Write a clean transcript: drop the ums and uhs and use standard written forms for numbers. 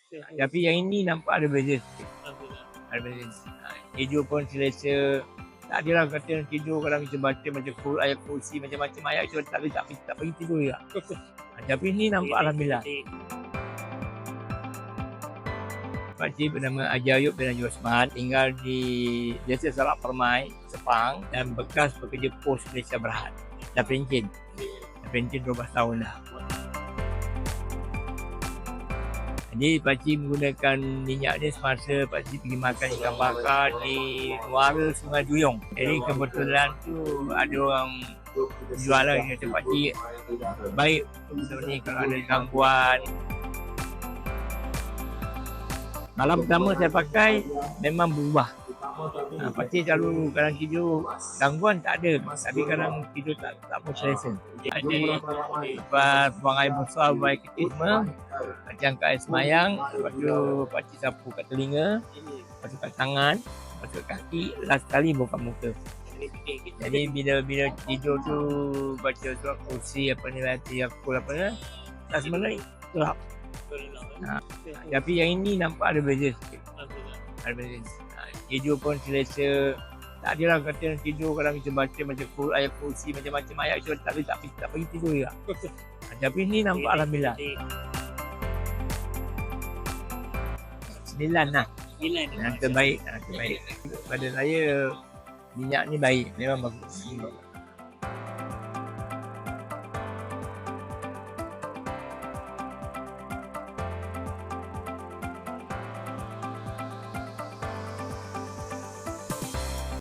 Tapi yang ini nampak ada beza sikit. Ada beza. Tidur pun selesa. Tak adalah kata tidur kalau kita baca macam ayat kursi macam-macam ayat itu tak pergi tidur juga. Tapi ini nampak alhamdulillah. Pakcik bernama Haji Ayub bin Haji Osman, tinggal di Desa Salak Permai, Sepang, dan bekas pekerja pos Malaysia Berhad. Dah pencen 12 tahun dah. Jadi pakcik menggunakan minyak ni semasa pakcik pergi makan ikan bakar di muara Sungai Duyung. Jadi kebetulan tu ada orang jual lah, kata pakcik baik ni kalau ada gangguan. Malam pertama saya pakai memang berubah. Pakcik selalu kadang tidur gangguan tak ada, tapi kadang tidur tak pun selesa. Jadi lepas buang air besar, buang air kecil semua, pakcik angkat air semayang, lepas tu pakcik sapu kat telinga, lepas tu kat tangan, lepas tu kat kaki, last sekali buka muka. Jadi bila tidur tu baca surat kursi apa ni nanti aku apa ni, tak sebenarnya gelap. Tapi yang ini nampak ada beza sikit. Ada beza. Tidur pun selesa. Tak adalah kata tidur kalau kita baca macam ayat kursi macam-macam ayat itu tak pergi tidur juga. Tapi ini nampak alhamdulillah. 9 lah. Yang terbaik. Pada saya minyak ni baik, memang bagus.